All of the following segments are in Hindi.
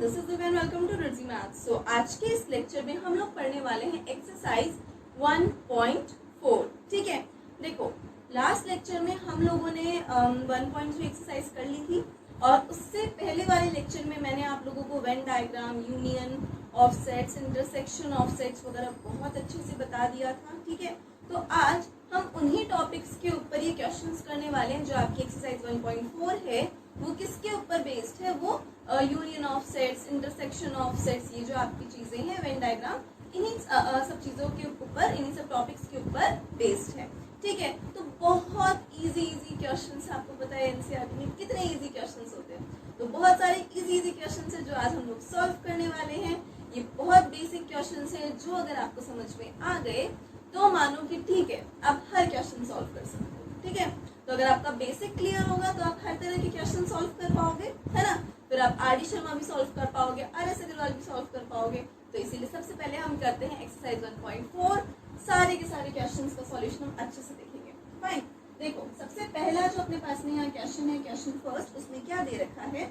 This is Divya and welcome to रिजी मैथ। सो आज के इस लेक्चर में हम लोग पढ़ने वाले हैं एक्सरसाइज 1.4। ठीक है, देखो लास्ट लेक्चर में हम लोगों ने 1.3 एक्सरसाइज कर ली थी और उससे पहले वाले लेक्चर में मैंने आप लोगों को Venn diagram, union, offsets, intersection offsets वगैरह बहुत अच्छे से बता दिया था। ठीक है, तो आज हम उन्हीं टॉपिक्स के ऊपर ये क्वेश्चंस करने वाले हैं जो आपकी एक्सरसाइज 1.4 है। वो किसके ऊपर बेस्ड है? वो यूनियन ऑफसेट्स, इंटरसेक्शन ऑफसेट्स, ये जो आपकी चीजें हैं, वेन डायग्राम, इन्हीं सब चीजों के ऊपर, इन्हीं सब टॉपिक्स के ऊपर बेस्ड है। ठीक है, तो बहुत इजी क्वेश्चंस, आपको पता है एनसीईआरटी में कितने इजी क्वेश्चंस होते हैं, तो बहुत सारे इजी क्वेश्चंस है जो आज हम लोग सॉल्व करने वाले हैं। ये बहुत बेसिक क्वेश्चंस है जो अगर आपको समझ में आ गए तो मानो कि ठीक है, आप हर क्वेश्चन सॉल्व कर सकते हो। ठीक है, तो अगर आपका बेसिक क्लियर होगा तो आप हर तरह के क्वेश्चन सॉल्व कर पाओगे, है ना। फिर आप आर डी शर्मा भी सॉल्व कर पाओगे, आर एस अग्रवाल भी सॉल्व कर पाओगे। तो इसीलिए सबसे पहले हम करते हैं एक्सरसाइज 1.4। सारे के सारे क्वेश्चंस का सॉल्यूशन हम अच्छे से देखेंगे। फाइन, देखो सबसे पहला जो अपने पास में यहाँ क्वेश्चन है, क्वेश्चन फर्स्ट, उसमें क्या दे रखा है?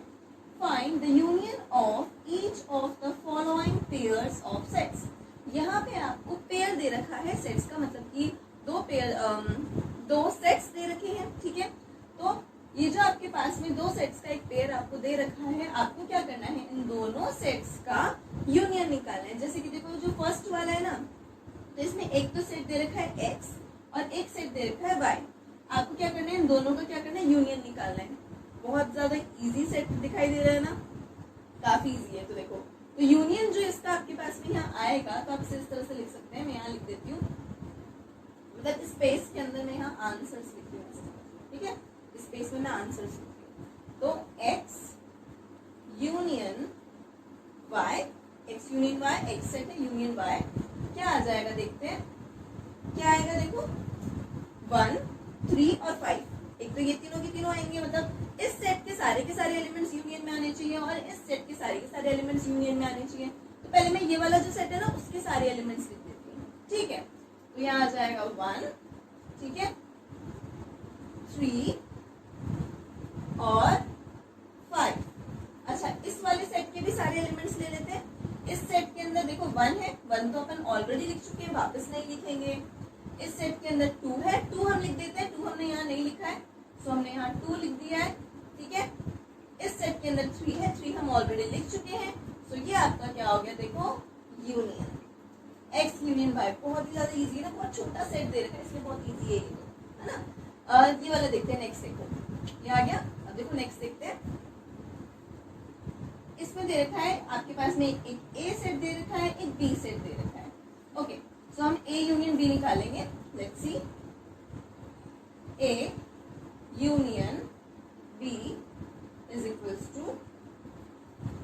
Find the union of each of the following pairs of sets. यहाँ पे आपको पेयर दे रखा है, सेट्स का मतलब कि दो सेट्स दे रखे हैं। ठीक है, तो ये जो आपके पास में दो सेट्स का एक पेयर आपको दे रखा है, आपको क्या करना है? इन दोनों सेट्स का यूनियन निकालना है। जैसे कि देखो जो फर्स्ट वाला है ना, तो इसमें एक तो सेट दे रखा है x और एक सेट दे रखा है y। आपको क्या करना है? इन दोनों का क्या करना है? यूनियन निकालना है। बहुत ज्यादा इजी सेट दिखाई दे रहा है ना, काफी इजी है। तो देखो, तो यूनियन जो इसका आपके पास में यहाँ आएगा, तो आप इसे इस तरह से लिख सकते हैं। मैं यहाँ लिख देती हूँ, मतलब स्पेस के अंदर मैं यहाँ आंसर्स लिखती हूँ। ठीक है, स्पेस में मैं आंसर्स लिखती हूँ। तो x union y, x union y, x set है, यूनियन y क्या आ जाएगा? देखते हैं क्या आएगा। देखो 1, 3 और 5। एक तो ये तीनों के तीनों आएंगे, मतलब इस सेट के सारे एलिमेंट्स यूनियन में आने चाहिए और इस सेट के सारे एलिमेंट्स यूनियन में आने चाहिए। तो पहले मैं ये वाला जो सेट है ना, उसके सारे एलिमेंट्स लिख देती हूँ। ठीक है, तो यहाँ आ जाएगा 1, ठीक है, 3 और 5। अच्छा, इस वाले सेट के भी सारे एलिमेंट्स ले लेते हैं। इस सेट के अंदर देखो 1 है, 1 तो अपन ऑलरेडी लिख चुके हैं, वापस नहीं लिखेंगे। इस सेट के अंदर 2 है, 2 हम लिख देते हैं, 2 हमने यहाँ नहीं लिखा है, सो हमने यहाँ 2 लिख दिया है। ठीक है, इस सेट के अंदर 3 है, 3 हम ऑलरेडी लिख चुके हैं, सो ये आपका क्या हो गया? देखो यूनियन x यूनियन y। बहुत ही ज्यादा इजी है ना, बहुत छोटा सेट दे रखा है इसलिए बहुत इजी है ये, है ना। ये वाला देखते हैं, नेक्स्ट देखो ये आ गया। अब देखो नेक्स्ट देखते हैं, इसमें दे रखा है आपके पास में एक a सेट दे रखा है, एक b सेट दे रखा है। ओके, सो हम a यूनियन b निकालेंगे। Let's see, a union b is equals to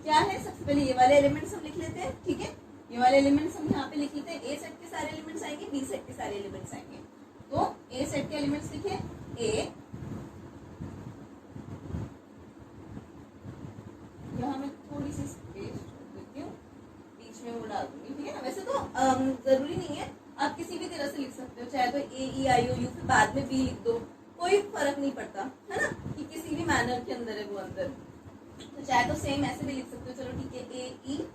क्या है? सबसे पहले ये वाले एलिमेंट्स हम लिख लेते हैं। ठीक है, ये वाले एलिमेंट्स हम यहाँ पे लिख लेते हैं। a सेट के सारे एलिमेंट्स आएंगे, b सेट के सारे एलिमेंट्स आएंगे। तो a सेट के एलिमेंट्स लिखे a, यहाँ मैं थोड़ी सी स्पेस छोड़ देती हूँ, बीच में वो डाल दूंगी। ठीक है ना, वैसे तो जरूरी नहीं है, आप किसी भी तरह से लिख सकते हो, चाहे तो a e i o u फिर बाद में b लिख दो, कोई फर्क नहीं पड़ता, है ना, कि किसी भी मैनर के अंदर है वो अंदर। तो चाहे तो सेम ऐसे भी लिख सकते हो। चलो ठीक है, a e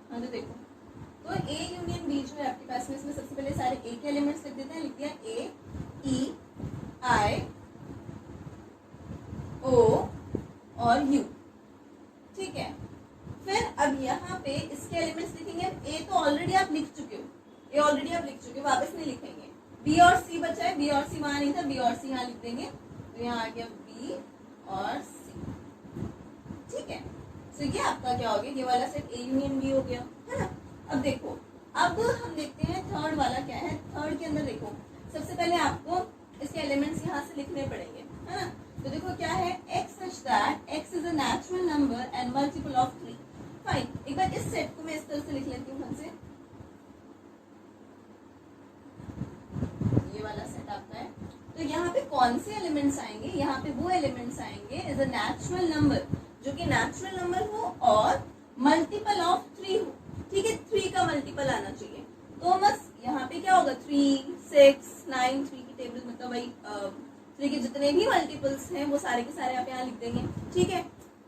तो देखो, तो a यूनियन b जो है आपके पास में, इसमें सबसे पहले सारे a के एलिमेंट्स लिख देते हैं। लिख दिया a e i o और u। ठीक है, फिर अब यहाँ पे इसके एलिमेंट्स लिखेंगे। a तो ऑलरेडी आप लिख चुके हो, वापस नहीं लिखेंगे। b और c बचा है, b और c वहां नहीं था, b और c यहाँ लिख देंगे। तो यहाँ आ गया b और c। ठीक है, तो ये आपका क्या हो गया? ये वाला सेट a यूनियन b हो गया, है ना। अब देखो, अब हम देखते हैं थर्ड वाला क्या है। थर्ड के अंदर देखो, सबसे पहले आपको इसके एलिमेंट्स यहाँ से लिखने पड़ेंगे, है ना। तो देखो क्या है, x such that x is a natural number and multiple of 3। Fine, एक बार इस सेट को मैं इस तरह से लिख लेती हूँ हमसे, ये वाला सेट आपका है। तो यहाँ पे कौन से एलिमेंट्स आएंगे, यहाँ पे वो एलिमेंट्स आएंगे इज अ नेचुरल नंबर, जो कि नेचुरल नंबर हो और मल्टीपल ऑफ 3 हो, ठीक है। 3 का मल्टीपल आना चाहिए। तो बस यहाँ पे क्या होगा, 3, 6, 9, 3 की टेबल मतलब वही 3 के जितने भी मल्टीपल्स हैं वो सारे के सारे आप यहाँ लिख देंगे, ठीक है।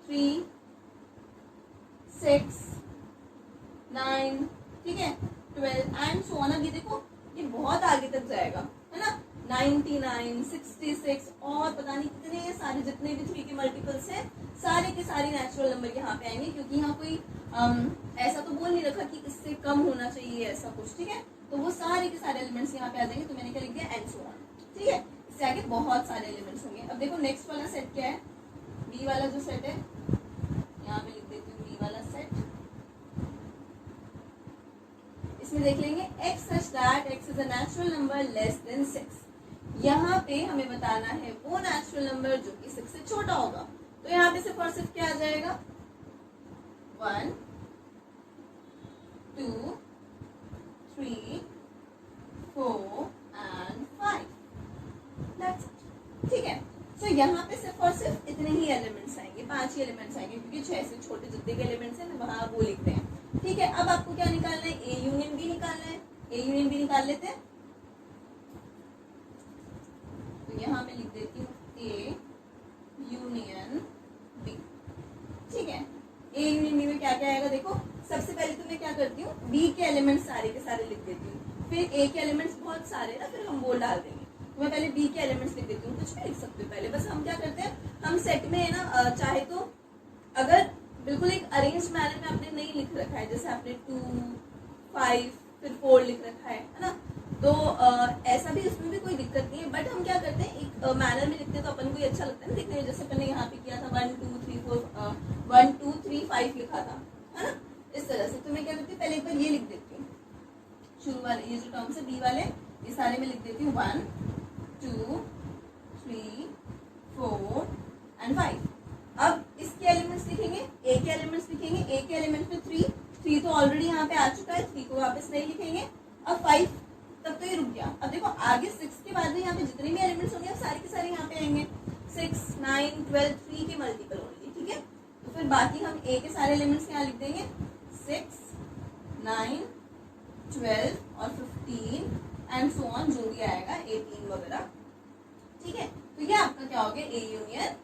3, 6, 9, ठीक है, 12 एंड सो ऑन। अब ये देखो ये बहुत आगे तक जाएगा, है ना। 99, 66 और पता नहीं कितने सारे जितने भी 3 के मल्टीपल्स हैं सारे के सारे नेचुरल नंबर यहाँ पे आएंगे, क्योंकि यहाँ कोई ऐसा तो बोल नहीं रखा कि इससे कम होना चाहिए ऐसा कुछ, ठीक है। तो वो सारे के सारे एलिमेंट्स यहाँ पे आ जाएंगे। तो मैंने क्या लिख दिया, एंड सो ऑन, ठीक है। इससे आगे बहुत सारे एलिमेंट्स होंगे। अब देखो नेक्स्ट वाला सेट क्या है, बी वाला जो सेट है, यहाँ पे लिख देती हूँ बी वाला सेट। इसमें देख लेंगे x such that x is a natural number less than 6। यहाँ पे हमें बताना है वो नेचुरल नंबर जो कि 6 से छोटा होगा। तो यहाँ पे सिर्फ और सिर्फ क्या आ जाएगा, 1, 2, 3, 4 and 5। That's it, ठीक है। तो यहाँ पे सिर्फ और सिर्फ इतने ही एलिमेंट्स आएंगे, 5 ही एलिमेंट्स आएंगे, क्योंकि 6 से छोटे जितने के एलिमेंट्स हैं वहां वो लिखते हैं, ठीक है। अब आपको क्या निकालना है, ए यूनियन बी निकालना है। ए यूनियन बी निकाल लेते हैं। तो यहाँ पे लिख देती हूँ ए यूनियन बी, ठीक है। ए यूनियन बी में क्या क्या आएगा, देखो सबसे पहले तो मैं क्या करती हूँ, बी के एलिमेंट्स सारे के सारे लिख देती हूँ, फिर ए के एलिमेंट्स बहुत सारे ना, फिर हम वो डाल देंगे। तो मैं पहले बी के एलिमेंट्स लिख देती हूँ, कुछ भी लिख सकते हो पहले। बस हम क्या करते हैं, हम सेट में है ना, चाहे तो अगर बिल्कुल एक अरेंज मैनर में आपने नहीं लिख रखा है, जैसे आपने 2, 5 फिर 4 लिख रखा है ना, तो ऐसा भी उसमें भी कोई दिक्कत नहीं है। बट हम क्या करते हैं, एक मैनर में लिखते हैं तो अपन को ये अच्छा लगता है ना दिखने में। जैसे अपन ने यहाँ पे किया था 1, 2, 3, 4 1, 2, 3, 5 लिखा था, है ना, इस तरह से। तो मैं क्या करती हूँ, पहले एक बार ये लिख देती हूँ, शुरू वाले ये जो टर्म्स है बी वाले, ये सारे में लिख देती हूँ 1, 2, 3, 4 एंड 5। अब इसके एलिमेंट्स लिखेंगे, ए के एलिमेंट्स लिखेंगे। ए के एलिमेंट्स में 3 तो ऑलरेडी यहाँ पे आ चुका है, 3 को वापस नहीं लिखेंगे। अब 5 तब तो ये रुक गया। अब देखो आगे 6 के बाद में यहाँ पे जितने भी एलिमेंट्स होंगे सारे के सारे यहाँ पे आएंगे, 6, 9, 12, 3 के मल्टीपल होंगे, ठीक है। तो फिर बाकी हम ए के सारे एलिमेंट्स यहाँ लिख देंगे, 6, 9, 12 और 15 एंड सो ऑन, जो भी आएगा 18 वगैरह, ठीक है। तो ये आपका क्या हो गया, ए यूनियन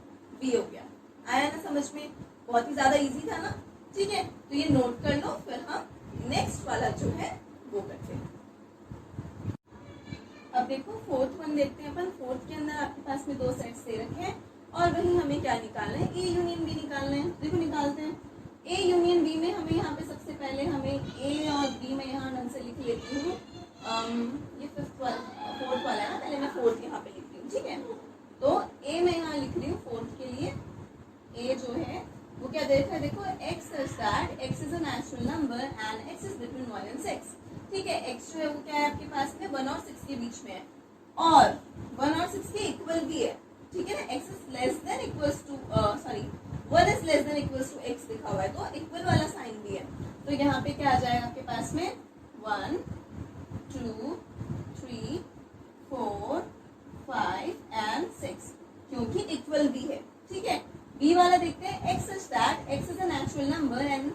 बी हो गया। आया ना समझ में, बहुत ही ज्यादा इजी था ना, ठीक है। तो ये नोट कर लो, फिर हम नेक्स्ट वाला जो है वो करते हैं। अब देखो फोर्थ वन देखते हैं अपन। फोर्थ के अंदर आपके पास में 2 सेट्स दे रखे हैं और वही हमें क्या निकालना है, ए यूनियन बी निकालना है। देखो निकालते हैं। ए यूनियन बी में हमें यहाँ पे सबसे पहले हमें ए और बी में यहाँ ढंग से लिख लेती हूँ। ये फोर्थ वाला है ना, पहले मैं फोर्थ यहाँ पे लिखती हूँ, ठीक है। तो ए मैं यहाँ लिख रही हूँ फोर्थ के लिए। ए जो है वो क्या दे रखा है, देखो x such that x is a natural number and x is between 1 and 6, ठीक है। x जो है वो क्या है आपके पास में 1 और 6 के बीच में है और 1 और 6 के इक्वल भी है, ठीक है ना। x is less than equals to 1 is less than equals to x लिखा हुआ है, तो इक्वल वाला साइन भी है। तो यहाँ पे क्या आ जाएगा आपके पास में 1, 2, 3, 4, 5 and 6, क्योंकि इक्वल भी है, ठीक है। बी वाला देखते हैं, x such that x is a natural number and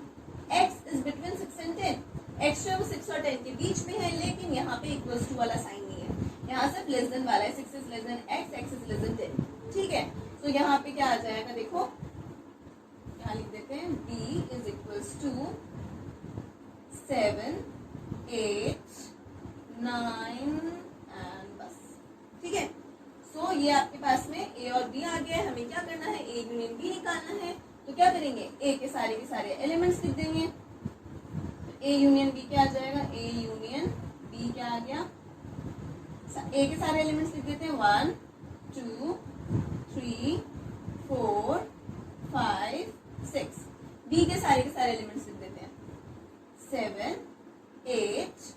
x is between 6 and 10। x जो है वो 6 और 10 के बीच में है, लेकिन यहाँ पे इक्वल्स टू वाला साइन नहीं है, यहाँ सिर्फ लेस देन वाला है। 6 is less than x, x is less than 10, ठीक है। तो यहाँ पे क्या आ जाएगा, देखो यहाँ लिख देते हैं b is equals to 7, 8, 9 and बस, ठीक है। तो ये आपके पास में ए और बी आ गया है। हमें क्या करना है, ए यूनियन बी निकालना है। तो क्या करेंगे, ए के सारे एलिमेंट्स लिख देंगे। तो ए यूनियन बी क्या आ जाएगा, ए यूनियन बी क्या आ गया, ए के सारे एलिमेंट्स लिख देते हैं 1, 2, 3, 4, 5, 6। बी के सारे एलिमेंट्स लिख देते हैं 7, 8,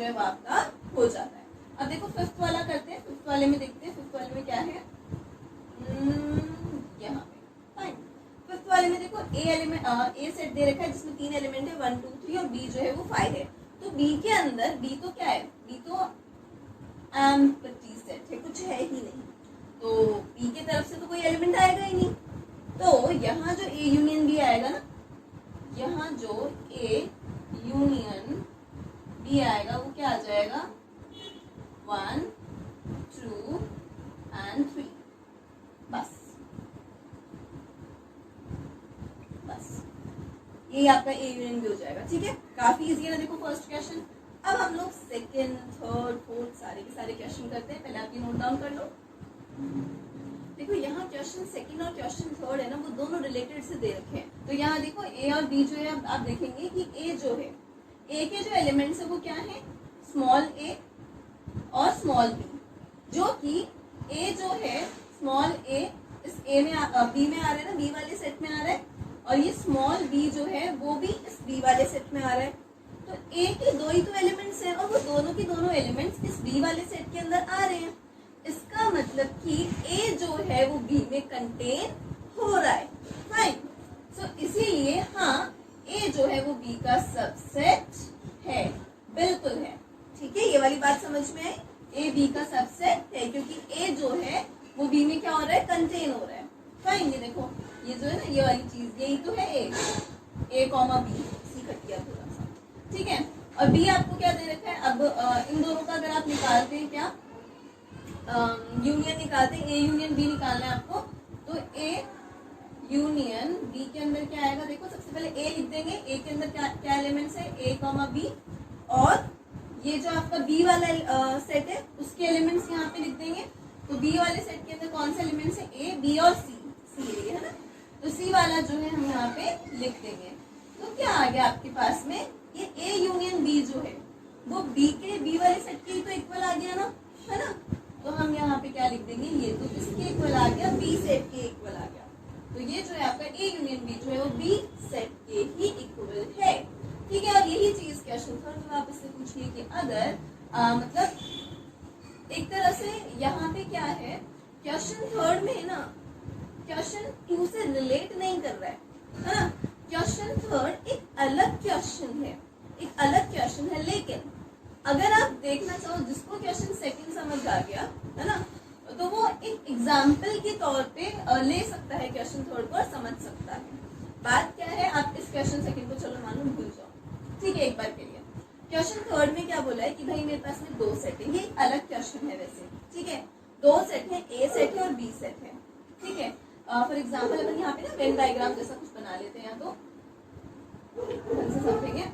जो है वो आपका हो जाता है। अब देखो फिफ्थ वाला करते हैं। फिफ्थ वाले में देखते हैं, फिफ्थ वाले में क्या है, यहाँ पे फाइन। फिफ्थ वाले में देखो ए सेट दे रखा है जिसमें 3 एलिमेंट है 1 2 3 और बी जो है वो 5 है। तो बी के अंदर, बी तो क्या है, बी तो एम्प्टी सेट है, कुछ है ही नहीं, तो बी की तरफ से तो कोई एलिमेंट आएगा ही नहीं। तो यहाँ जो ए यूनियन बी आएगा ना, यहाँ जो ए यूनियन बी आएगा वो क्या आ जाएगा, 1 2 and 3। बस ये आपका ए यूनियन बी हो जाएगा। ठीक है, काफी इजी है ना। देखो फर्स्ट क्वेश्चन। अब हम लोग सेकंड, थर्ड, फोर्थ सारे के सारे क्वेश्चन करते हैं। पहले आप ये नोट डाउन कर लो। देखो यहाँ क्वेश्चन सेकंड और क्वेश्चन थर्ड है ना, वो दोनों रिलेटेड से दे रखे हैं। तो यहाँ देखो ए और बी जो है, आप देखेंगे कि ए जो है, ए के जो एलिमेंट्स है वो क्या है, स्मॉल ए और स्मॉल बी, जो कि ए जो है स्मॉल ए इस ए में बी में आ रहा है ना, बी वाले सेट में आ रहा है, और ये स्मॉल बी जो है वो भी इस बी वाले सेट में आ रहा है। तो ए के दो ही तो एलिमेंट्स हैं और वो दोनों की दोनों एलिमेंट्स इस बी वाले सेट के अंदर आ रहे हैं। इसका मतलब कि ए जो है वो बी में कंटेन हो रहा है। फाइन। सो इसीलिए हाँ, ए जो है वो बी का सबसेट है, बिल्कुल है। ठीक है, ये वाली बात समझ में आई, ए बी का सबसेट है क्योंकि ए जो है वो बी में क्या हो रहा है, कंटेन हो रहा है। फाइन। ये देखो, ये जो है ना, ये वाली चीज, यही तो है ए कॉमा बी, सी कटिया थोड़ा सा। ठीक है, और बी आपको क्या दे रखा है। अब इन दोनों का अगर आप निकालते हैं, क्या यूनियन निकालते हैं, ए यूनियन बी निकालना है आपको, तो ए यूनियन बी के अंदर क्या आएगा, देखो सबसे पहले ए लिख देंगे। ए के अंदर क्या एलिमेंट्स है, ए कॉमा बी, और ये जो आपका बी वाला सेट है उसके एलिमेंट्स यहाँ पे लिख देंगे। तो बी वाले सेट के अंदर कौन से एलिमेंट्स है, ए बी और सी, सी है ना, तो सी वाला जो है हम यहाँ पे लिख देंगे। तो क्या आ गया आपके पास में, ये ए यूनियन बी जो है वो बी के बी वाले सेट के तो इक्वल आ गया ना, है ना। तो हम यहाँ पे क्या लिख देंगे, ये तो इसके इक्वल आ गया, बी सेट के इक्वल आ गया। तो ये जो है आपका ए यूनियन बी जो है वो बी सेट के ही इक्वल है। ठीक है, और यही चीज क्वेश्चन थर्ड में आप इससे पूछिए कि अगर मतलब एक तरह से यहाँ पे क्या है, क्वेश्चन थर्ड में ना क्वेश्चन 2 से रिलेट नहीं कर रहा है ना। क्वेश्चन थर्ड एक अलग क्वेश्चन है, एक अलग क्वेश्चन है, लेकिन अगर आप देखना चाहो, जिसको क्वेश्चन सेकंड समझ आ गया है ना, तो वो एक एग्जाम्पल के तौर पे ले सकता है क्वेश्चन थर्ड को और समझ सकता है। बात क्या है, आप इस क्वेश्चन सेकंड को चलो मानो भूल जाओ, ठीक है, एक बार के लिए। क्वेश्चन थर्ड में क्या बोला है कि भाई मेरे पास में 2 सेट है, ये अलग क्वेश्चन है वैसे, ठीक है। 2 सेट है, ए सेट है और बी सेट है, ठीक है। फॉर एग्जाम्पल अपन यहाँ पे ना वेन डायग्राम जैसा कुछ बना लेते हैं, तो ढंग से समझेंगे।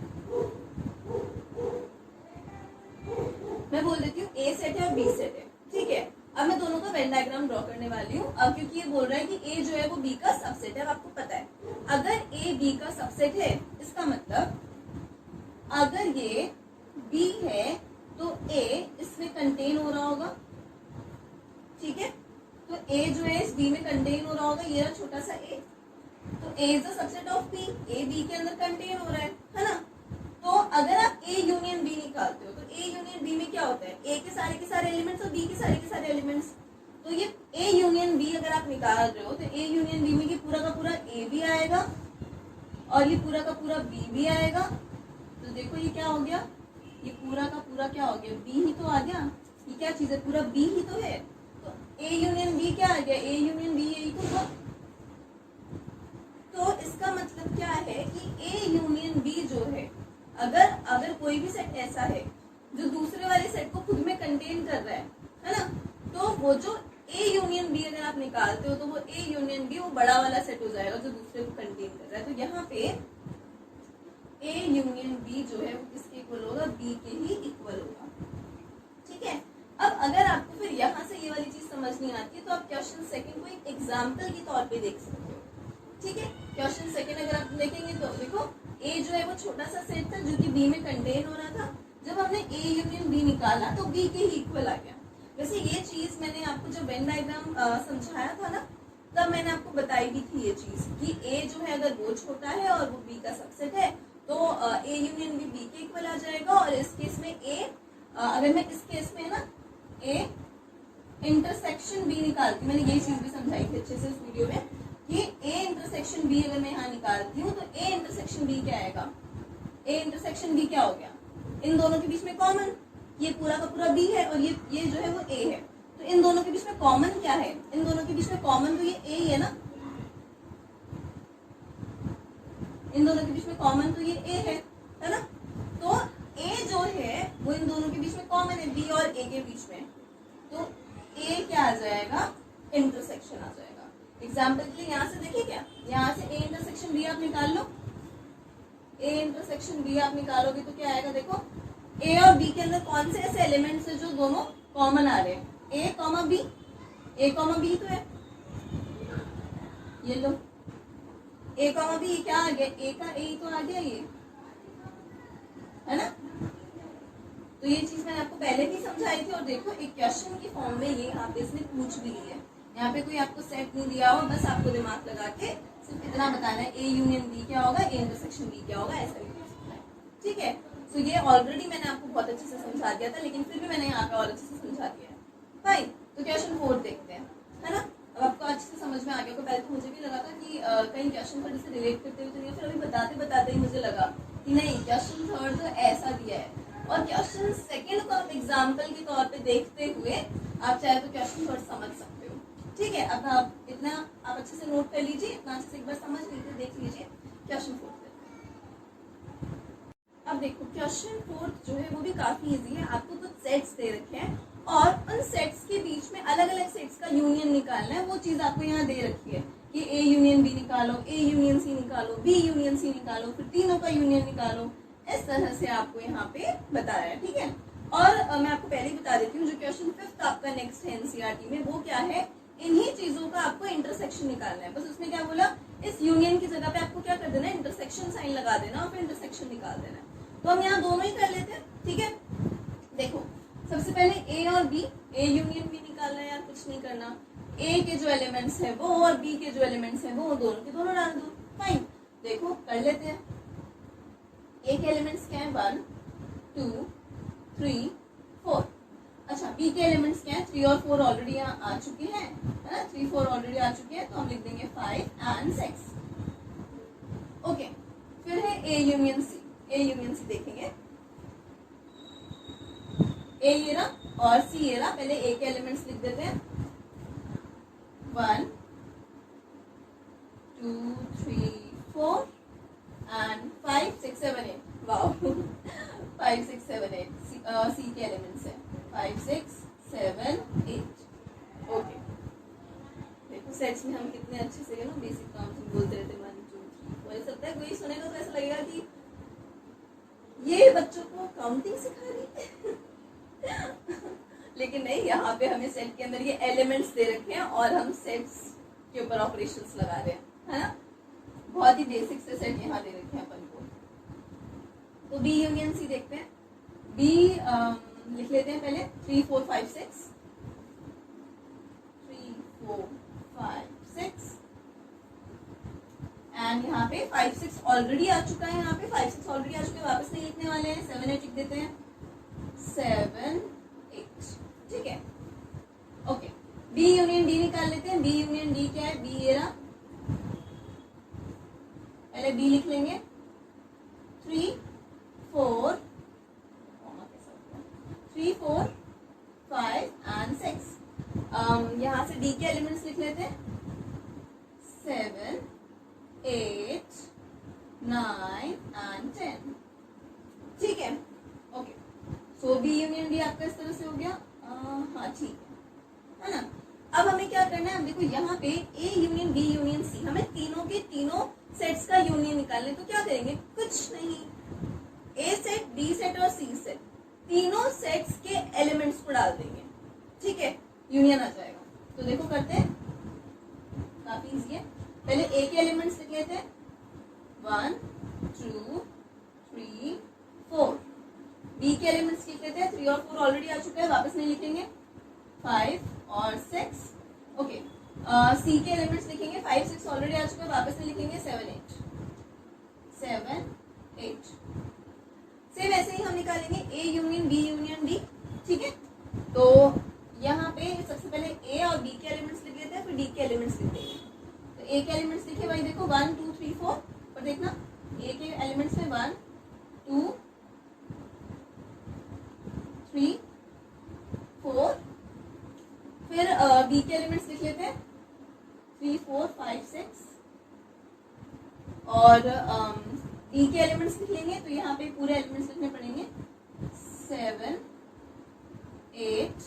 मैं बोल देती हूँ ए सेट है और बी सेट है, ठीक है। अब मैं दोनों का वेन डायग्राम ड्रॉ करने वाली हूँ। अब क्योंकि ये बोल रहा है कि ए जो है वो बी का सबसेट है। अब आपको पता है अगर ए बी का सबसेट है, इसका मतलब अगर ये बी है तो ए इसमें कंटेन हो रहा होगा, ठीक है। तो ए जो है इस बी में कंटेन हो रहा होगा, ये रहा छोटा सा ए, तो A is the subset of B, A B के अंदर कंटेन हो रहा है ना। तो अगर आप ए यूनियन बी निकालते हो तो ए यूनियन बी में क्या होता है, ए के सारे एलिमेंट्स और बी के सारे एलिमेंट्स। तो ये ए यूनियन बी अगर आप निकाल रहे हो तो ए यूनियन बी में ये पूरा का पूरा ए भी आएगा और ये पूरा का पूरा बी भी आएगा। तो देखो ये क्या हो गया, ये पूरा का पूरा क्या हो गया, बी ही तो आ गया। ये क्या चीज है, पूरा बी ही तो है। तो ए यूनियन बी क्या आ गया, ए यूनियन बी यही तो हुआ। तो इसका मतलब क्या है कि ए यूनियन बी जो है, अगर कोई भी सेट ऐसा है जो दूसरे वाले सेट को खुद में कंटेन कर रहा है ना, तो वो जो ए यूनियन बी अगर आप निकालते हो तो वो ए यूनियन बी वो बड़ा वाला सेट हो जाएगा जो दूसरे को कंटेन कर रहा है। तो यहाँ पे ए यूनियन बी जो है वो किसके इक्वल होगा, बी के ही इक्वल होगा, ठीक है। अब अगर आपको फिर यहाँ से ये वाली चीज समझ नहीं आती है तो आप क्वेश्चन सेकंड को एक एग्जाम्पल के तौर पे देख सकते हो, ठीक है। क्वेश्चन सेकंड अगर आप देखेंगे तो देखो ए जो है वो छोटा सा सेट था जो कि बी में कंटेन हो रहा था। जब हमने ए यूनियन बी निकाला तो बी के ही इक्वल आ गया। वैसे ये चीज मैंने आपको जब वेन डायग्राम समझाया था ना, तब मैंने आपको बताई भी थी ये चीज कि ए जो है अगर वो छोटा है और वो बी का सबसेट है तो ए यूनियन बी के इक्वल आ जाएगा, और इस केस में ए अगर मैं इस केस में ना ए इंटरसेक्शन बी निकालती हूँ, मैंने ये चीज भी समझाई थी अच्छे से इस वीडियो में कि ए इंटरसेक्शन बी अगर मैं यहाँ निकालती हूँ तो ए इंटरसेक्शन बी क्या आएगा, ए इंटरसेक्शन बी क्या हो गया, इन दोनों के बीच में कॉमन, ये पूरा का पूरा बी है और ये जो है वो ए है, तो इन दोनों के बीच में कॉमन क्या है, इन दोनों के बीच में कॉमन तो ये ए ही है ना, इन दोनों के बीच में कॉमन तो ये ए है ना, तो ए जो है वो इन दोनों के बीच में कॉमन है, बी और ए के बीच में, तो ए क्या आ जाएगा, इंटरसेक्शन आ जाएगा। एग्जाम्पल के लिए यहाँ से देखिए क्या, यहाँ से ए इंटरसेक्शन बी आप निकाल लो, ए इंटरसेक्शन बी आप निकालोगे तो क्या आएगा, देखो ए और बी के अंदर कौन से ऐसे एलिमेंट्स है जो दोनों कॉमन आ रहे हैं, ए कॉमा बी, ए कॉमा बी तो है, ये लो ए कॉमा बी क्या आ गया, ए का ए तो आ गया ये, है ना, तो ये चीज मैंने आपको पहले भी समझाई थी। और देखो एक क्वेश्चन की फॉर्म में ये यहाँ पे इसने पूछ भी लिया है, यहाँ पे कोई आपको सेट नहीं दिया हो, बस आपको दिमाग लगा के सिर्फ इतना बताना है ए यूनियन बी क्या होगा, ए इंटरसेक्शन बी क्या होगा, ऐसा भी पूछ सकता है, ठीक है। तो ये ऑलरेडी मैंने आपको बहुत अच्छे से समझा दिया था, लेकिन फिर भी मैंने यहाँ पे और अच्छे से समझा दिया है। फाइन, तो क्वेश्चन 4 देखते हैं, है ना। अब आपको अच्छे से समझ में आ गया। पहले तो मुझे भी लगा था कि कहीं क्वेश्चन थोड़ी से रिलेट करते हुए चलिए, फिर अभी बताते बताते ही मुझे लगा कि नहीं, क्वेश्चन 3 तो ऐसा दिया है, और क्वेश्चन 2 को आप एग्जाम्पल के तौर पे देखते हुए आप चाहे तो क्वेश्चन 3 समझ सकते हो, ठीक है। अब आप इतना आप अच्छे से नोट कर लीजिए, इतना अच्छे से एक बार समझ लीजिए, देख लीजिए क्वेश्चन 4। अब देखो क्वेश्चन 4 जो है वो भी काफी इजी है। आपको कुछ सेट्स दे रखे हैं और उन सेट्स के बीच में अलग अलग सेट्स का यूनियन निकालना है, वो चीज आपको यहाँ दे रखी है कि ए यूनियन बी निकालो, ए यूनियन सी निकालो, बी यूनियन सी निकालो, फिर तीनों का यूनियन निकालो, इस तरह से आपको यहाँ पे बताया है, ठीक है। और मैं आपको पहले ही बता देती हूँ, जो क्वेश्चन 5 आपका नेक्स्ट है एनसीईआरटी में, वो क्या है, इन्हीं चीजों का आपको इंटरसेक्शन निकालना है। बस उसने क्या बोला, इस यूनियन की जगह पे आपको क्या कर देना है, इंटरसेक्शन साइन लगा देना और फिर इंटरसेक्शन निकाल देना है। तो हम यहाँ दोनों ही कर लेते हैं, ठीक है। देखो सबसे पहले ए और बी, ए यूनियन बी निकालना है यार, कुछ नहीं करना। ए के जो एलिमेंट्स है वो और बी के जो एलिमेंट्स है वो दोनों के दोनों डाल दो, फाइन। देखो कर लेते हैं। ए के एलिमेंट्स क्या है, 1 2 3 4। अच्छा, बी के एलिमेंट्स क्या है, 3 और 4 ऑलरेडी यहाँ आ चुके हैं, है ना, 3 4 ऑलरेडी आ चुके हैं, तो हम लिख देंगे 5 and 6। ओके, फिर है A union C. A union C देखेंगे, ए ये रहा और सी ये रहा। पहले ए के एलिमेंट्स लिख देते हैं, 1 2 3 4 and 5 6 7 8। वाओ 5 6 7 8 सी के एलिमेंट्स है, 5 6 7 8। ओके, देखो सेट्स में हम कितने अच्छे से ना बेसिक काम बोलते रहते हैं, 1 2 3 4। ऐसा लगता है कोई सुनेगा तो ऐसा लगेगा कि ये बच्चों को काउंटिंग सिखा रही है लेकिन नहीं, यहाँ पे हमें सेट के अंदर ये एलिमेंट्स दे रखे हैं और हम सेट्स के ऊपर ऑपरेशंस लगा रहे हैं, है ना। बहुत ही बेसिक से सेट यहाँ दे रखे हैं अपन को। तो बी यूनियन सी देखते हैं। बी लिख लेते हैं पहले, 3 4 5 6 3 4 5 6 एंड यहाँ पे 5 6 ऑलरेडी आ चुका है, यहाँ पे 5 6 ऑलरेडी आ चुके हैं, वापस नहीं लिखने वाले हैं। 7 8 लिख देते हैं, 7 8, ठीक है। ओके, बी यूनियन डी निकाल लेते हैं। बी यूनियन डी क्या है, बी ये रहा, पहले बी लिख लेंगे, 3 4 3 4 5 and 6। यहाँ से डी के एलिमेंट्स लिख लेते हैं, 7 8 9 and 10, ठीक है। ओके, सो बी यूनियन डी आपका इस तरह से हो गया। हाँ ठीक है ना। अब हमें क्या करना है, देखो यहाँ पे A union B union C, हमें तीनों के तीनों सेट्स का यूनियन निकालने। तो क्या करेंगे, कुछ नहीं, ए सेट बी सेट और सी सेट, तीनों सेट्स के एलिमेंट्स को डाल देंगे, ठीक है, यूनियन आ जाएगा। तो देखो करते हैं, काफी इजी है। पहले ए के एलिमेंट्स लिख लेते हैं, 1 2 3 4। बी के एलिमेंट्स लिख लेते हैं, 3 और 4 ऑलरेडी आ चुका है, वापस नहीं लिखेंगे, 5 और 6। ओके, सी के एलिमेंट्स लिखेंगे, 5 6 ऑलरेडी आ चुका है, वापस नहीं लिखेंगे, 7 8 7 8। सेम ऐसे ही हम निकालेंगे A union B union D. ठीक है, तो यहाँ पे सबसे पहले ए और बी के एलिमेंट्स लिख लेते हैं, फिर डी के एलिमेंट्स लिख देंगे। तो ए के एलिमेंट्स लिखे भाई, देखो 1 2 3 4, और देखना ए के एलिमेंट्स में 1 2 3 4, फिर बी के एलिमेंट्स लिख लेते हैं 3 4 5 6, और डी के एलिमेंट्स लिख लेंगे, तो यहाँ पे पूरे एलिमेंट्स लिखने पड़ेंगे 7 8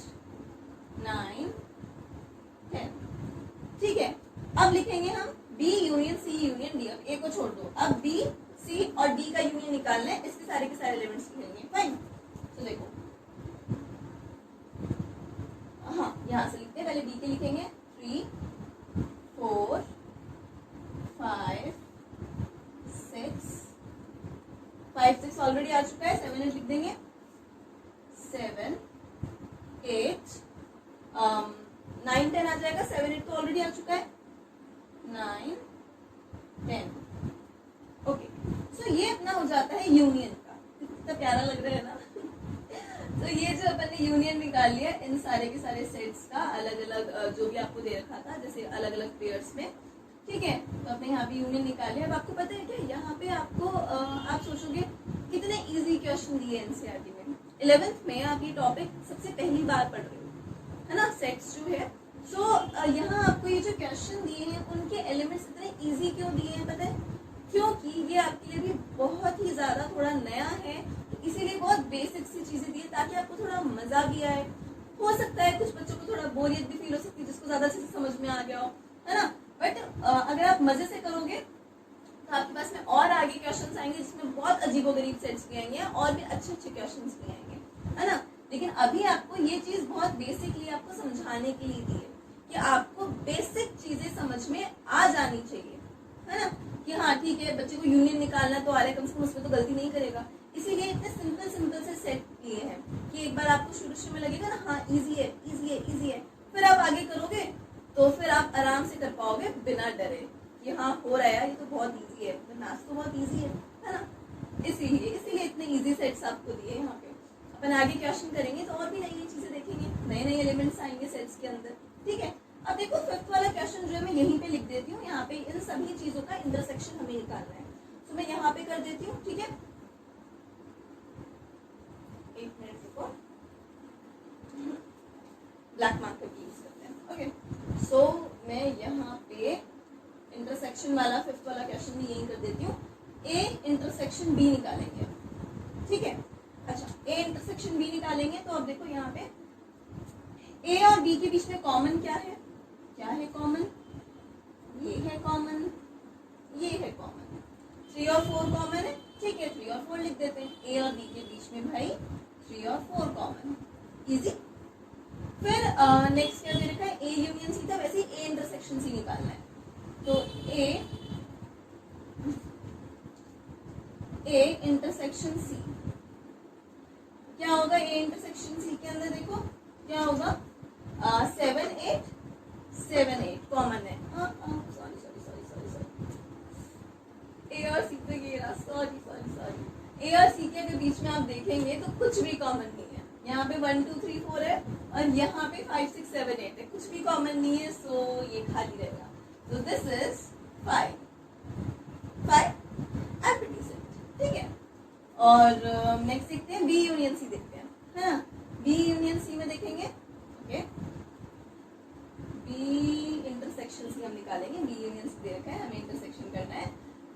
9 10। ठीक है, अब लिखेंगे हम B union C union D. अब ए को छोड़ दो, अब बी सी और डी का यूनियन निकालना है, इसके सारे के सारे एलिमेंट्स लिखेंगे। फाइन, तो देखो हाँ यहाँ से लिखते हैं, पहले बी के लिखेंगे 3 4 5 6 ऑलरेडी आ चुका है, 7 8 लिख देंगे 7 8 9 10 आ जाएगा, 7 8 तो ऑलरेडी आ चुका है, 9 10। ओके, सो ये अपना हो जाता है यूनियन का। कितना प्यारा लग रहा है ना। तो ये जो अपन ने यूनियन निकाल लिया इन सारे के सारे सेट्स का, अलग अलग जो भी आपको दे रखा था, जैसे अलग अलग पेयर्स में। ठीक है, तो आपने यहाँ पे यूनियन निकाल लिया। अब आपको पता है क्या, यहाँ पे आपको आप सोचोगे कितने इजी क्वेश्चन दिए एनसीईआरटी में। 11th में आप ये टॉपिक सबसे पहली बार पढ़ रहे हो, है ना, सेट्स जो है। सो यहाँ आपको ये जो क्वेश्चन दिए हैं उनके एलिमेंट्स इतने इजी क्यों दिए हैं पता है? क्योंकि ये आपके लिए भी बहुत ही ज्यादा थोड़ा नया है, तो इसीलिए बहुत बेसिक सी चीजें दी है ताकि आपको थोड़ा मजा भी आए। हो सकता है कुछ बच्चों को थोड़ा बोरियत भी फील हो सकती है, जिसको ज्यादा अच्छे से समझ में आ गया हो, है ना। बट अगर आप मजे से करोगे तो आपके पास में और आगे क्वेश्चंस आएंगे जिसमें बहुत अजीबोगरीब सेट्स भी आएंगे और भी अच्छे अच्छे क्वेश्चंस भी आएंगे, है ना। लेकिन अभी आपको ये चीज बहुत बेसिकली आपको समझाने के लिए दी है कि आपको बेसिक चीजें समझ में आ जानी चाहिए, है ना। कि हाँ ठीक है, बच्चे को यूनियन निकालना तो आ रहा है, कम से कम उसमें तो गलती नहीं करेगा। इसीलिए इतने सिंपल सिंपल से सेट किए हैं कि एक बार आपको शुरू में लगेगा ना हाँ इजी है इजी है इजी है, फिर आप आगे करोगे तो फिर आप आराम से कर पाओगे बिना डरे कि हाँ हो रहा है ये तो बहुत इजी है, मैथ्स तो बहुत इजी है ना। इसीलिए इतने इजी सेट्स आपको दिए यहाँ पे। अपन आगे क्वेश्चन करेंगे तो और भी नई नई चीजें देखेंगे, नए नए एलिमेंट्स आएंगे सेट्स के अंदर। ठीक है, अब देखो 5th वाला क्वेश्चन जो है मैं यहीं पे लिख देती हूँ। यहाँ पे इन सभी चीजों का इंटरसेक्शन हमें निकालना है, तो मैं यहाँ पे कर देती हूँ। ठीक है, एक मिनट रुको, ब्लैक मार्कर की यूज करते हैं। ओके, सो मैं यहाँ पे इंटरसेक्शन वाला 5th वाला क्वेश्चन भी यही कर देती हूँ। ए इंटरसेक्शन बी निकालेंगे। ठीक है, अच्छा ए इंटरसेक्शन बी निकालेंगे तो अब देखो यहाँ पे ए और बी के बीच में कॉमन क्या है? क्या है कॉमन? ये है कॉमन, ये है कॉमन, 3 और 4 कॉमन है। ठीक है, 3 और 4 लिख देते हैं। ए और बी के बीच में भाई 3 और 4 कॉमन, इजी। फिर नेक्स्ट क्या दे रखा है? ए यूनियन सी था, वैसे ही ए इंटरसेक्शन सी निकालना है। तो ए इंटरसेक्शन सी क्या होगा? ए इंटरसेक्शन सी के अंदर देखो क्या होगा, 7 8 कॉमन है। सॉरी ए और सी तो ये रहा, सॉरी ए और सी के अगर बीच में आप देखेंगे तो कुछ भी कॉमन नहीं है। यहाँ पे 1 2 3 4 है और यहाँ पे 5 6 7 8 है, कुछ भी कॉमन नहीं है, सो ये खाली रहेगा। So this is 5 empty set. ठीक है, और नेक्स्ट देखते हैं बी यूनियन सी देखते हैं, है ना। बी यूनियन सी में देखेंगे, ओके, बी इंटरसेक्शन सी हम निकालेंगे। बी यूनियन सी दे रखा है, हमें इंटरसेक्शन करना है,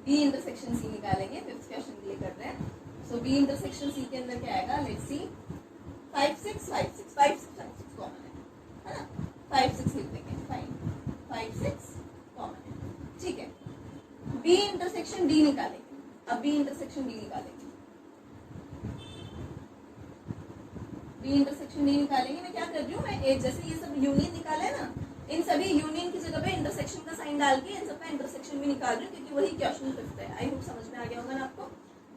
बी इंटरसेक्शन सी निकालेंगे। 5th क्वेश्चन के लिए कर रहे हैं। सो बी इंटरसेक्शन सी के अंदर क्या आएगा? लेट्स सी, 5 6 कॉमन है ना। 5 6 लिख देंगे, फाइन, 5 6 कॉमन है। ठीक है, बी इंटरसेक्शन डी निकालेंगे। अब बी इंटरसेक्शन डी निकालेंगे, बी इंटरसेक्शन डी निकालेंगे। मैं क्या कर रही हूँ, मैं एक जैसे ये सब यूनियन निकाला है ना, इन सभी यूनियन की जगह पे इंटरसेक्शन का साइन डाल के इन सबका इंटरसेक्शन भी निकाल रही हूँ, क्योंकि वही क्वेश्चन 5th है। आई होप समझ में आ गया होगा ना आपको।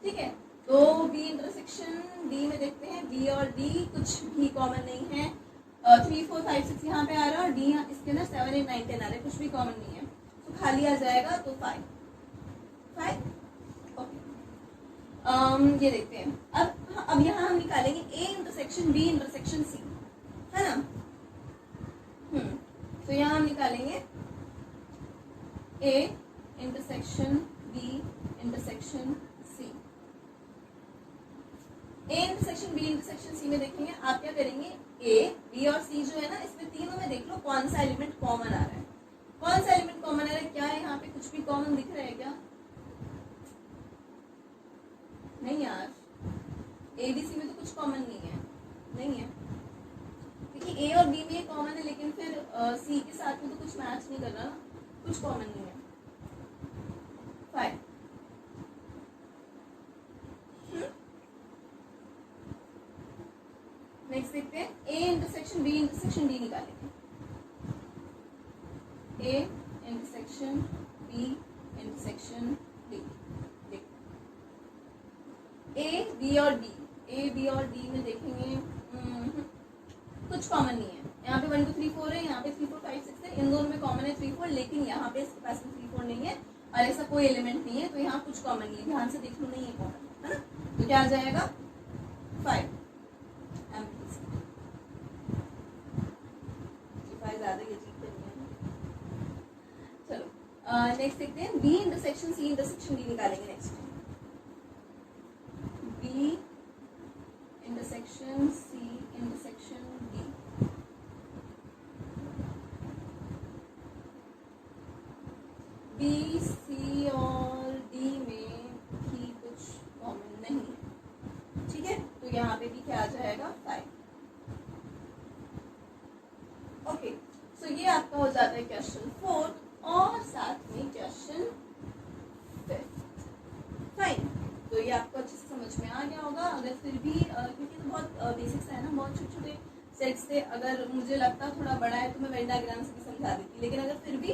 ठीक है, तो बी इंटरसेक्शन डी में देखते हैं, बी और डी कुछ भी कॉमन नहीं है। 3 4 5 6 यहाँ पे आ रहा है और डी इसके ना 7 8 9 10 आ रहा है, कुछ भी कॉमन नहीं है, तो खाली आ जाएगा। तो 5 ओके। ये देखते हैं अब यहाँ हम निकालेंगे A intersection intersection B intersection C, है ना। तो यहाँ हम निकालेंगे A intersection B intersection C. A intersection B intersection C में देखेंगे आप क्या करेंगे, ए बी और सी जो है ना, इसमें तीनों में देख लो कौन सा एलिमेंट कॉमन आ रहा है। कौन सा एलिमेंट कॉमन आ रहा है, क्या है यहाँ पे कुछ भी कॉमन दिख रहा है क्या? नहीं यार, ए बी सी में तो कुछ कॉमन नहीं है क्योंकि ए और बी में कॉमन है, लेकिन फिर सी के साथ में तो कुछ मैच नहीं कर रहा ना, कुछ कॉमन नहीं है। फाइन, नेक्स्ट देखते हैं, A intersection B intersection D निकालेंगे। A intersection B intersection D, A B और डी, ए बी और डी में देखेंगे कुछ कॉमन नहीं है। यहाँ पे 1 2 3 4 है, यहाँ पे 3 4 5 6 है, इन दोनों में कॉमन है 3 4, लेकिन यहाँ पे इसके पास में 3 4 नहीं है और ऐसा कोई एलिमेंट नहीं है, तो यहाँ कुछ कॉमन नहीं है, ध्यान से देख लो, नहीं है कॉमन, है ना। तो क्या आ जाएगा 5 ज्यादा ये चीज करनी है। चलो नेक्स्ट देखते हैं, B intersection C intersection D निकालेंगे। Next B intersection C intersection D, B C और डी में भी कुछ कॉमन नहीं है, ठीक है। तो यहाँ पे भी क्या आ जाएगा 5। ओके, सो ये आपका हो जाता है क्वेश्चन 4 और साथ में क्वेश्चन 5। फाइन, तो ये आपको अच्छे से समझ में आ गया होगा। अगर फिर भी क्योंकि तो बहुत बेसिक्स है ना, बहुत छोटे छोटे सेट्स से, अगर मुझे लगता थोड़ा बड़ा है तो मैं वेन डायग्राम से भी समझा देती, लेकिन अगर फिर भी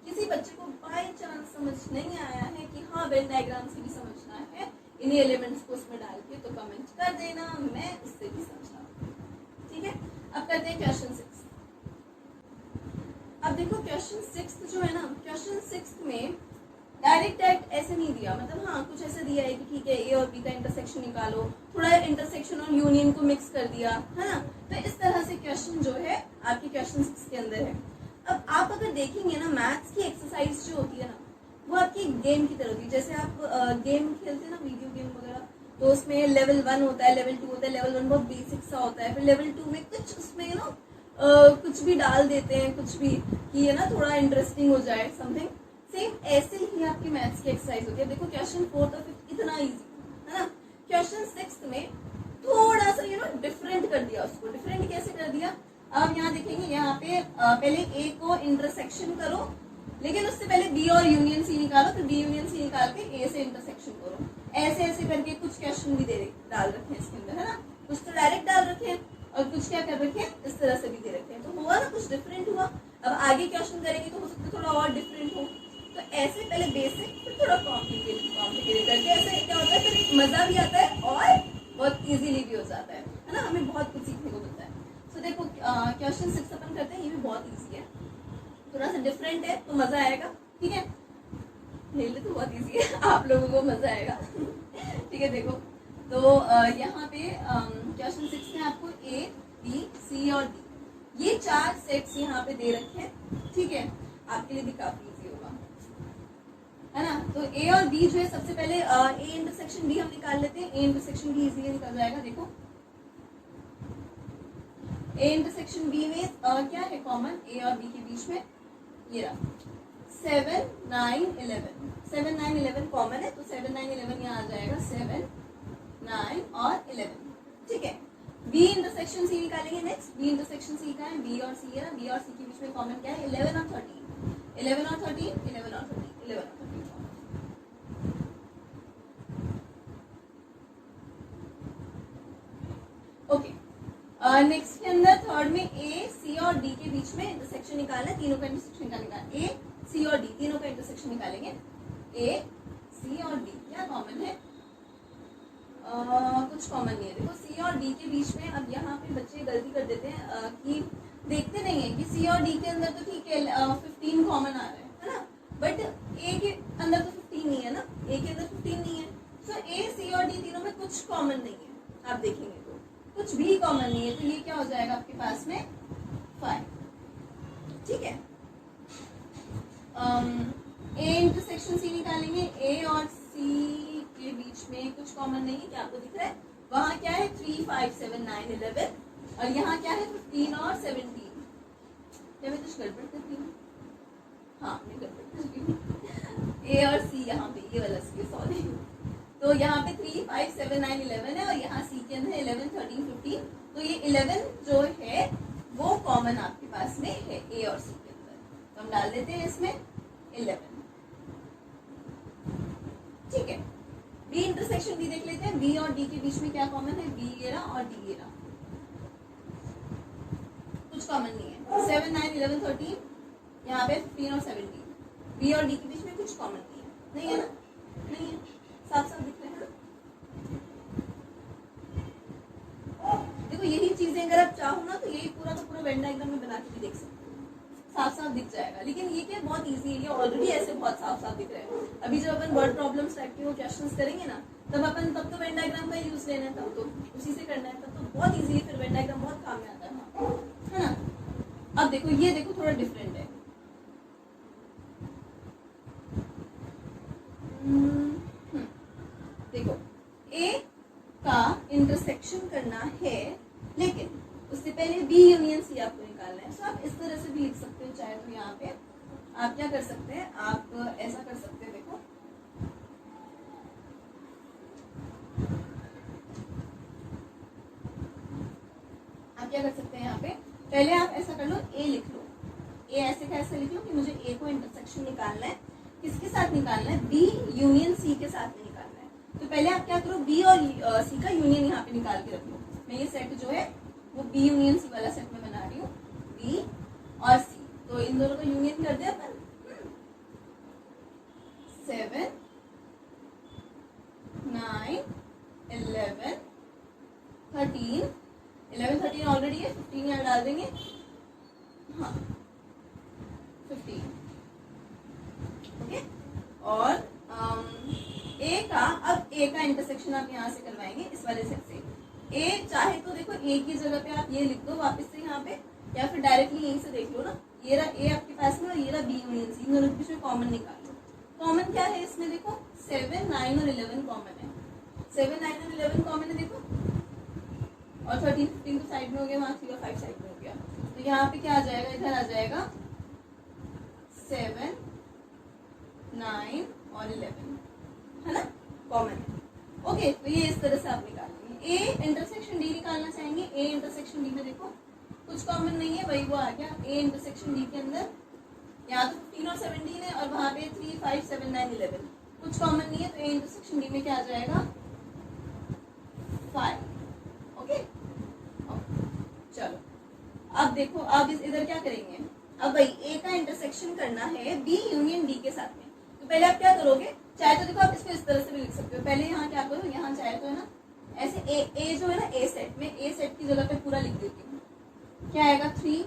किसी बच्चे को बाय चांस समझ नहीं आया है कि हाँ वेन डायग्राम से भी समझना है, इन्हीं एलिमेंट्स को उसमें डाल के, तो कमेंट कर देना, मैं उससे भी समझा, ठीक है। अब करते हैं क्वेश्चन 6। अब देखो क्वेश्चन 6 जो है ना, क्वेश्चन 6 में डायरेक्ट ऐसे नहीं दिया, मतलब हाँ कुछ ऐसे दिया है कि ठीक है ए और बी का इंटरसेक्शन निकालो, थोड़ा इंटरसेक्शन और यूनियन को मिक्स कर दिया, है ना। तो इस तरह से क्वेश्चन जो है आपके क्वेश्चन 6 के अंदर है। अब आप अगर देखेंगे ना, मैथ्स की एक्सरसाइज जो होती है ना, वो आपकी गेम की तरह होती है। जैसे आप गेम खेलते हैं ना, वीडियो गेम वगैरह, तो उसमें लेवल 1 होता है, लेवल 2 होता है। लेवल 1 बहुत बेसिक सा होता है, फिर लेवल 2 में कुछ उसमें ना कुछ भी डाल देते हैं, कुछ भी कि है ना थोड़ा इंटरेस्टिंग हो जाए समथिंग। सेम ऐसे ही आपकी मैथ्स की एक्सरसाइज होती है। देखो क्वेश्चन 4 और 5 इतना इजी है ना, क्वेश्चन 6 में थोड़ा सा डिफरेंट कर दिया उसको। डिफरेंट कैसे कर दिया, अब यहाँ देखेंगे, यहाँ पे पहले ए को इंटरसेक्शन करो, लेकिन उससे पहले बी और यूनियन सी निकालो, फिर बी यूनियन सी निकाल के ए से इंटरसेक्शन करो। ऐसे ऐसे करके कुछ क्वेश्चन भी डाल रखे हैं इसके अंदर, है ना। कुछ तो डायरेक्ट डाल रखे हैं और कुछ क्या कर रखे हैं, इस तरह से भी दे रखे हैं। तो हुआ ना, कुछ डिफरेंट हुआ। अब आगे क्वेश्चन करेंगे तो हो सकता है थोड़ा और डिफरेंट हो। तो ऐसे पहले बेसिक, फिर थोड़ा कॉम्प्लिकेटेड करके, ऐसे क्या होता है, फिर मजा भी आता है और बहुत इजीली भी हो जाता है ना। हमें बहुत कुछ सीखने को मिलता है। तो देखो क्वेश्चन 6 अपन करते हैं, ये भी बहुत ईजी है, थोड़ा सा डिफरेंट है तो मजा आएगा, ठीक है। मेरे लिए तो बहुत ईजी है, आप लोगों को मजा आएगा ठीक है। देखो तो यहाँ पे क्वेश्चन 6 में आपको ए बी सी और डी, ये 4 सेट्स यहाँ पे दे रखे हैं, ठीक है। आपके लिए भी काफी इजी होगा, है ना। तो ए और बी जो है, सबसे पहले ए इंटरसेक्शन बी हम निकाल लेते हैं। ए इंटरसेक्शन बी इजीली निकल जाएगा। देखो ए इंटरसेक्शन बी में क्या है कॉमन, ए और बी के बीच में, ये रहा 7 9 11, 7 9 11 कॉमन है, तो 7 9 11 यहाँ आ जाएगा 7 9 और 11, ठीक है। बी इंटरसेक्शन सी निकालेंगे। नेक्स्ट बी इंटरसेक्शन सी का है, बी और सी है ना, बी और सी के बीच में कॉमन क्या है, 11 और 13, 11 और 13, 11 और 13, 11 और 13 ओके। नेक्स्ट के अंदर थर्ड में ए सी और डी के बीच में इंटरसेक्शन निकालना है, तीनों का इंटरसेक्शन निकालना है। ए सी और डी तीनों का इंटरसेक्शन निकालेंगे। ए सी और डी क्या कॉमन है, कुछ कॉमन नहीं है। देखो सी और डी के बीच में, अब यहाँ पे बच्चे गलती कर देते हैं कि देखते नहीं है कि सी और डी के अंदर तो ठीक है 15 कॉमन आ रहा है ना, बट ए के अंदर तो 15 नहीं है ना, ए के अंदर 15 नहीं है। सो ए सी और डी तीनों में कुछ कॉमन नहीं है, आप देखेंगे तो कुछ भी कॉमन नहीं है, तो ये क्या हो जाएगा आपके पास में 5। ठीक है, ए इंटरसेक्शन सी निकालेंगे। ए और सी के बीच में कुछ कॉमन नहीं है, क्या आपको दिख रहा है? वहां क्या है 3, 5, 7, 9, 11 और यहाँ क्या है 15 और 17। क्या मैं कुछ गड़बड़ कर रही हूँ? हाँ मैं गड़बड़ कर रही हूँ। ए और सी यहाँ पे ये वाला सी, सॉरी। तो यहाँ पे 3, 5, 7, 9, 11 है और यहाँ सी के अंदर 11, 13, 15। तो ये 11 जो है वो कॉमन आपके पास में है ए और सी के अंदर, तो हम डाल देते हैं इसमें 11। ठीक है, बी इंटरसेक्शन बी देख लेते हैं। बी और डी के बीच में क्या कॉमन है? बी ये रहा और डी ये रहा, कुछ कॉमन नहीं है। 7, 9, 11, 13, यहाँ पे 15 और 17। बी और डी के बीच में कुछ कॉमन नहीं है ना? नहीं है, साफ साफ दिख रहे हैं ना? देखो यही चीजें अगर आप चाहो ना तो यही पूरा का पूरा वेन डायग्राम में बना के भी देख सकते हो, साफ साफ दिख जाएगा। लेकिन ये क्या बहुत इजी है, ये ऑलरेडी ऐसे बहुत साफ साफ दिख रहे हैं। अभी जब अपन वर्ड प्रॉब्लम्स टाइप के वो क्वेश्चंस करेंगे ना, तब तो वेन डायग्राम का यूज लेना है, तब तो उसी से करना है, तब तो बहुत इजी है, फिर वेन डायग्राम बहुत काम में आता है ना? अब देखो ये देखो थोड़ा डिफरेंट है। देखो ए का इंटरसेक्शन करना है, लेकिन उससे पहले बी यूनियन सी आपको निकालना है। तो आप इस तरह से भी लिख सकते हो, चाहे तो यहाँ पे आप क्या कर सकते हैं, आप ऐसा कर सकते हैं। देखो आप क्या कर सकते हैं, यहाँ पे पहले आप ऐसा कर लो, ए लिख लो। ए ऐसे कैसे लिख लो कि मुझे ए को इंटरसेक्शन निकालना है, किसके साथ निकालना है? बी यूनियन सी के साथ में निकालना है। तो पहले आप क्या करो, बी और सी का यूनियन यहाँ पे निकाल के रख लो। मैं ये सेट जो है वो बी यूनियन सी वाला सेट में बना रही हूँ, बी और सी। तो इन दोनों का यूनियन कर दे अपन। 7, 9, 11, 13, 11, 13 ऑलरेडी है, 15 यहाँ डाल देंगे। हाँ 15, ओके। और ए का, अब ए का इंटरसेक्शन आप यहाँ से करवाएंगे इस वाले सेट से। ए चाहे तो देखो ए की जगह पे आप ये लिख दो वापस से यहाँ पे, या फिर डायरेक्टली यहीं से देख लो ना। ये रहा ए आपके पास में और ये रहा बी यूनियन सी, इन दोनों के बीच में कॉमन निकाल लो। कॉमन क्या है इसमें? देखो 7, 9 और 11 कॉमन है। 7, 9 और 11 कॉमन है देखो, और 13, 15 तो साइड में हो गया, वहाँ 3 और 5 साइड में हो गया। तो यहाँ पे क्या आ जाएगा, इधर आ जाएगा 7, 9 और 11, है ना? कॉमन है। ओके, तो ये इस तरह से आप निकालेंगे। ए इंटरसेक्शन डी निकालना चाहेंगे। ए इंटरसेक्शन डी में देखो कुछ कॉमन नहीं है, वही वो आ गया। ए इंटरसेक्शन डी के अंदर यहाँ तो 15 और 17 है और वहाँ पे 3, 5, 7, 9, 11 कुछ कॉमन नहीं है। तो ए इंटरसेक्शन डी में क्या आ जाएगा? 5। ओके, चलो अब देखो, अब इधर क्या करेंगे? अब भाई ए का इंटरसेक्शन करना है बी यूनियन डी के साथ में। तो पहले आप क्या करोगे, चाहे तो देखो आप इसको इस तरह से भी लिख सकते हो। पहले यहाँ क्या करो, यहाँ चाहे तो है ना ऐसे ए जो है ना ए सेट में, ए सेट की जगह पे पूरा लिख देती हूँ। क्या आएगा? 3,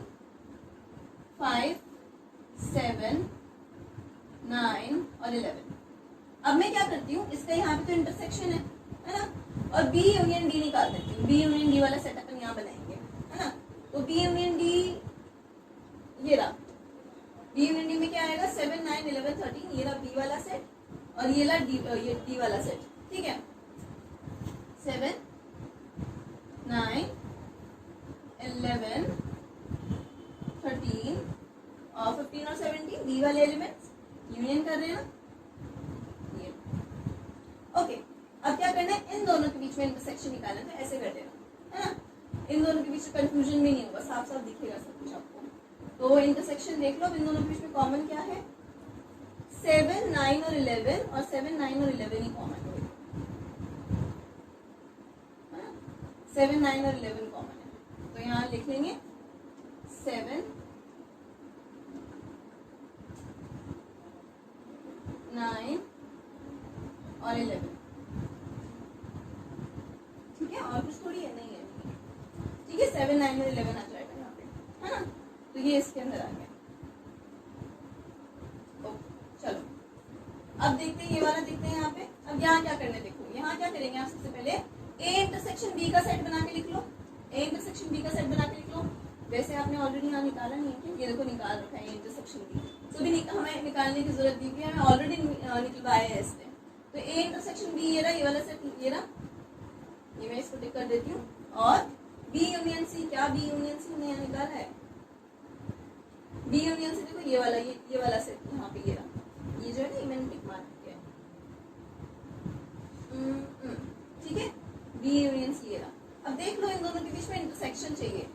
5, 7, 9 और 11। अब मैं क्या करती हूँ, इसका यहाँ पे तो इंटरसेक्शन है ना, और बी यूनियन डी निकाल देती हूँ। बी यूनियन डी वाला सेट अपन यहाँ बनाएंगे, है ना? तो बी यूनियन डी ये रहा। बी यूनियन डी में क्या आएगा? 7, 9, 11, 13, ये रहा बी वाला सेट और ये ला डी वाला सेट। ठीक है, 7, 9, 11, 13 और 15 और 17 डी वाले एलिमेंट्स यूनियन कर रहे हैं ना ये। ओके, अब क्या करना है, इन दोनों के बीच में इंटरसेक्शन निकालना है। तो ऐसे कर देना, है ना? इन दोनों के बीच में कंफ्यूजन भी नहीं होगा, साफ साफ दिखेगा सब कुछ आपको। तो इंटरसेक्शन देख लो, इन दोनों के बीच में कॉमन क्या है? 7, 9 और 11, और 7, 9 और 11 ही कॉमन है। 7, 9 और 11 कॉमन है। तो यहाँ लिख लेंगे 7, 9 और 11। ठीक है, और कुछ थोड़ी है, नहीं है। ठीक है, 7, 9 और 11 आ जाएगा यहाँ पे, है ना? तो ये इसके अंदर आ गया। चलो अब देखते हैं, ये वाला देखते हैं यहाँ पे। अब यहाँ क्या करना है, देखो यहाँ क्या करेंगे आप, सबसे पहले ए इंटरसेक्शन बी का सेट बना के लिख लो। ए इंटरसेक्शन बी का सेट बना के लिख लो। वैसे आपने ऑलरेडी यहाँ निकाला नहीं है क्या? ये देखो निकाल रखा है ए इंटरसेक्शन बी, तो भी हमें निकालने की जरूरत नहीं है, हमें ऑलरेडी निकलवाया है इसने। तो ए इंटरसेक्शन बी ये रहा, ये वाला सेट ये रहा, ये मैं इसको टिक कर देती हूँ। और बी यूनियन सी, क्या बी यूनियन सी हमने यहाँ निकाला है? बी यूनियन सी देखो ये वाला सेट यहाँ पे ये रहा, ये जो है ना ये मैंने टिक मार दिया है, ठीक है। बी यूनियन सी ये रहा। अब देख लो इन दोनों के बीच में इंटरसेक्शन चाहिए,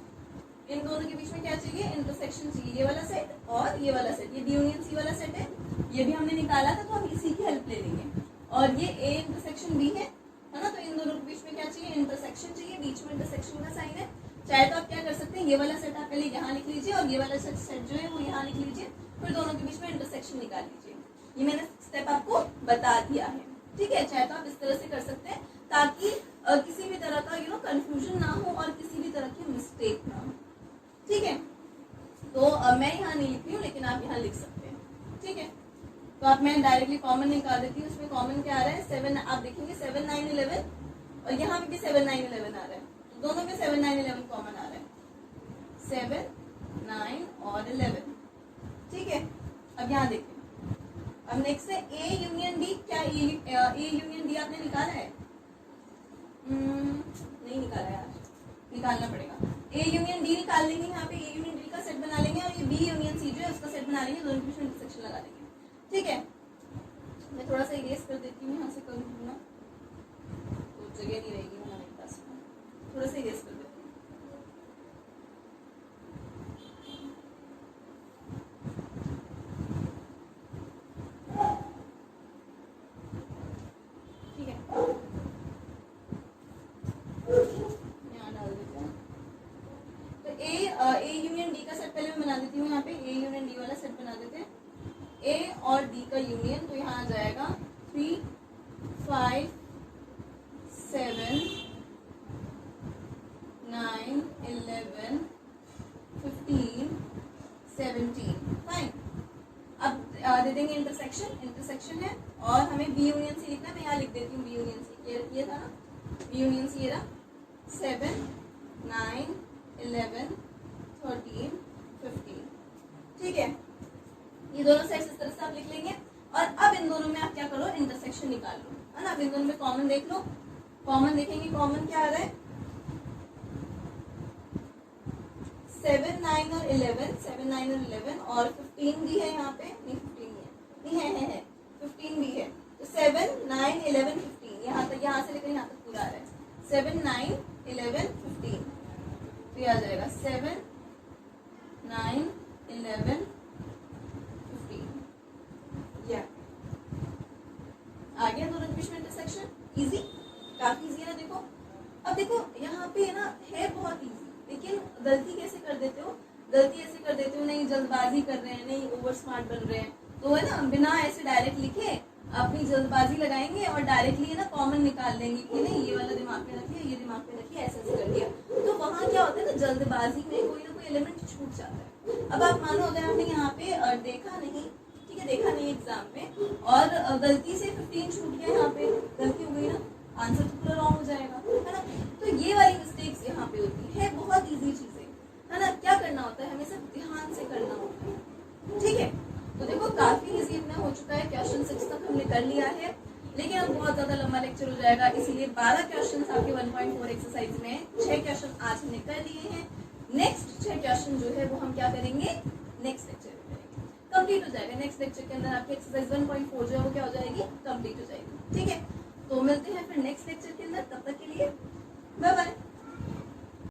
इन दोनों के बीच में क्या चाहिए? इंटरसेक्शन चाहिए। ये वाला सेट और ये वाला सेट, ये बी यूनियन सी वाला सेट है, ये भी हमने निकाला था, तो हम इसी की हेल्प ले लेंगे। और ये ए इंटरसेक्शन बी है ना, तो इन दोनों के बीच में क्या चाहिए? इंटरसेक्शन चाहिए, बीच में इंटरसेक्शन का साइन है। चाहे तो आप क्या कर सकते हैं, ये वाला सेट आप पहले यहाँ लिख लीजिए और ये वाला सेट जो है वो यहाँ लिख लीजिए, फिर दोनों के बीच में इंटरसेक्शन निकाल लीजिए। ये मैंने स्टेप आपको बता दिया है, ठीक है। चाहे तो आप इस तरह से कर सकते हैं ताकि किसी भी तरह का कंफ्यूजन ना हो और किसी भी तरह की मिस्टेक ना हो, ठीक है। तो मैं यहाँ नहीं लिख रही हूँ, लेकिन आप यहाँ लिख सकते हैं, ठीक है। तो आप मैं डायरेक्टली कॉमन निकाल देती हूँ। इसमें कॉमन क्या आ रहा है? 7, आप देखेंगे 7, 9, 11 और यहाँ पे भी 7, 9, 11 आ रहा है, तो दोनों में 7, 9, 11 कॉमन आ रहा है, 7, 9 और 11, ठीक है। अब यहाँ देखें, अब नेक्स्ट है ए यूनियन डी। क्या ए यूनियन डी आपने निकाला है? नहीं निकाला यार, निकालना पड़ेगा। ए यूनियन डी निकाल लेंगे, यहाँ पे ए यूनियन डी का सेट बना लेंगे और ये बी यूनियन सी जो है उसका सेट बना लेंगे, दोनों के बीच में इंटरसेक्शन लगा देंगे, ठीक है। मैं थोड़ा सा इरेज कर देती हूँ, यहाँ से करूँ ना तो जगह नहीं रहेगी हमारे पास, थोड़ा सा इरेज कर देती हूँ। ठीक है, यहाँ डाल देते हैं। तो ए यूनियन डी का सेट पहले मैं बना देती हूँ, यहाँ पे ए यूनियन डी वाला सेट बना देते हैं। ए और डी का यूनियन, तो यहाँ आ जाएगा 3, 5, 7, 9, 11, 15, 17, फाइन। अब दे देंगे इंटरसेक्शन, इंटरसेक्शन है और हमें बी यूनियन सी लिखना है। मैं यहाँ लिख देती हूँ बी यूनियन सी, ये था ना बी यूनियन सी, ये रहा 7, 9, 11, 13, 15, ठीक है। ये दोनों सेट्स इस तरह से आप लिख लेंगे। और अब इन दोनों में आप क्या करो? इंटरसेक्शन निकाल लो, है ना। अब इन दोनों में कॉमन देख लो, कॉमन देखेंगे, कॉमन क्या आ रहा है? 7, 9 और 11, 7, 9 और 11 और 15 भी है यहाँ पे, नहीं 15 नहीं है 15 भी है। तो 7, 9, 11, 15 यहाँ तक, यहाँ से लेकर यहाँ तक पूरा आ रहा है। 7, 9, 11, 15, तो ये आ जाएगा 7, 9, 11, 15, या आ गया दोनों के बीच में इंटरसेक्शन। इजी, काफी इजी है ना। देखो अब देखो यहाँ पे ना है बहुत इजी, लेकिन गलती कैसे कर देते हो? गलती ऐसे कर देते हो, नहीं जल्दबाजी कर रहे हैं, नहीं ओवर स्मार्ट बन रहे हैं, तो है ना बिना ऐसे डायरेक्ट लिखे अपनी जल्दबाजी लगाएंगे और डायरेक्टली ना कॉमन निकाल देंगे कि नहीं ये वाला दिमाग में रखिए, ये दिमाग में रखिए, ऐसे ऐसे कर दिया। तो वहाँ क्या होता है ना, जल्दबाजी में कोई ना कोई एलिमेंट छूट जाता है। अब आप मानो अगर आपने यहाँ पे देखा नहीं, ठीक है, देखा नहीं एग्जाम में और गलती से 15 छूट गया, यहाँ पे गलती हो गई ना, आंसर तो पूरा रॉन्ग हो जाएगा, है ना। तो ये वाली मिस्टेक्स यहाँ पे होती है, बहुत इजी चीजें, है ना। क्या करना होता है, हमें सिर्फ ध्यान से करना होता है, ठीक है। तो देखो काफी इजी अपना हो चुका है, क्वेश्चन 6 तक हमने कर लिया है, लेकिन अब बहुत ज्यादा लंबा लेक्चर हो जाएगा, इसीलिए 12 क्वेश्चन आपके 1.4 एक्सरसाइज में 6 क्वेश्चन आज हमने कर लिए हैं। नेक्स्ट 6 क्वेश्चन जो है वो हम क्या करेंगे, नेक्स्ट लेक्चर में करेंगे, कंप्लीट हो जाएगा। नेक्स्ट लेक्चर के अंदर आपकी एक्सरसाइज 1.4 जो है वो क्या हो जाएगी, कंप्लीट हो जाएगी, ठीक है। तो मिलते हैं फिर नेक्स्ट लेक्चर के अंदर, तब तक के लिए बाय बाय।